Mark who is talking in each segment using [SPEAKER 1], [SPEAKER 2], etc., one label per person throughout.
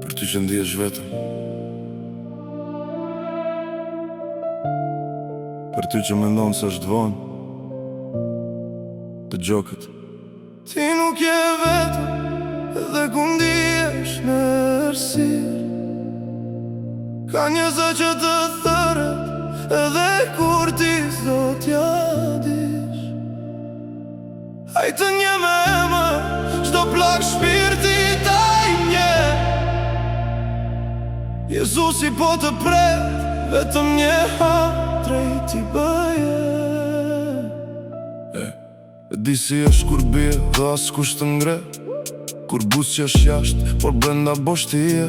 [SPEAKER 1] Për ty që ndihesh vetëm, për ty që mendon se është vonë, të gjokët.
[SPEAKER 2] Ti nuk je vetëm edhe ku ndihesh në errësirë. Ka njëzë që të thërët edhe kur ti s'do t'ja dish. Hajtë një me emër, çdo plak shpirti taj nje. Jezusi po të pret, vetëm një hap drejt t'i bëje.
[SPEAKER 1] E di si është kur bie dhe as kush të ngre, kur busë që është jashtë, por brenda bosh ti je.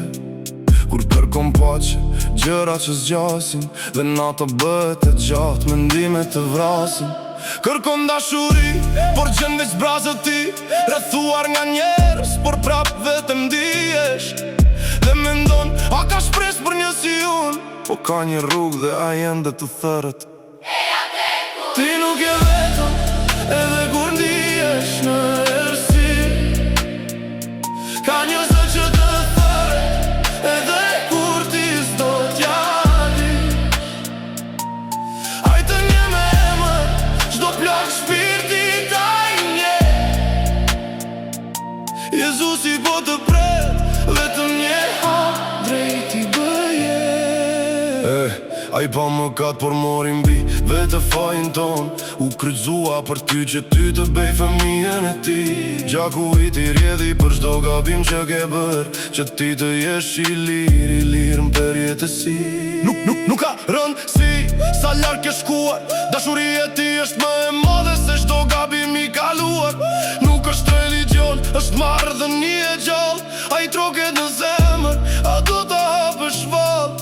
[SPEAKER 1] Kur kërkom pache, gjëra që zgjasin, dhe nata bëhet e gjatë, mendimet të vrasin.
[SPEAKER 2] Kërkon dashuri, por gjën veç brazët ti, rrethuar nga njerëz, por prap vetëm ndihesh. Dhe mendon, a ka shpresë për një si unë,
[SPEAKER 1] po ka një rrugë dhe a ende të thërët.
[SPEAKER 2] Ti nuk je vetëm, edhe kur ndihesh në errësirë. Ka një zë që të thërët, edhe kur ti s'do t'ja dish. Hajtë një me emër, çdo plak shpirti taj nje. Jezusi po të pret, vetëm një hap drejt t'i bëje.
[SPEAKER 1] A i pa më katë por morim bi vete fajin ton. U kryzua për ty që ty të bej fëmijën e ti. Gjaku i ti rjedhi për shdo gabim që ke bër, që ti të jesh i lirë m'per jetësi.
[SPEAKER 2] Nuk ka rënd si sa larg ke shkuar, dashuria e ti është më e madhe se shdo gabim i kaluar. Nuk është religion, është marrëdhënie e gjallë. A i troket në zemër, a do t'a hapësh vallë.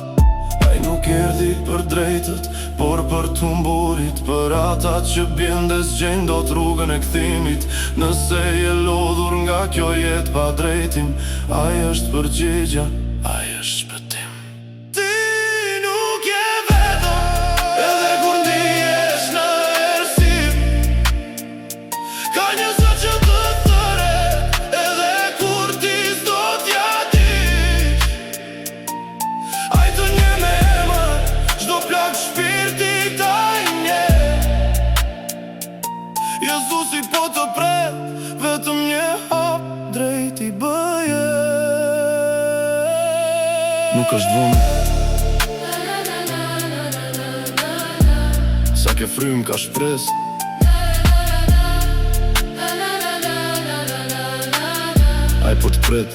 [SPEAKER 1] Nuk erdhi për drejtët, por për tumburit, për ata që bjen dhe zgjenjë do t'rrugën e kthimit. Nëse je lodhur nga kjo jetë pa drejtim, ai është përgjigja, ai është shpëtim.
[SPEAKER 2] Ti nuk je vetëm, edhe kur ndihesh në errësirë. Ka një zë që të thërret, edhe kur ti s'do t'ja dish. Hajtë një me çdo plak shpirti taj nje. Jezusi po të pret, vetëm një hap drejt t'i bëje.
[SPEAKER 1] Nuk është vonë, sa ke frym ka shpres. Ai po të pret,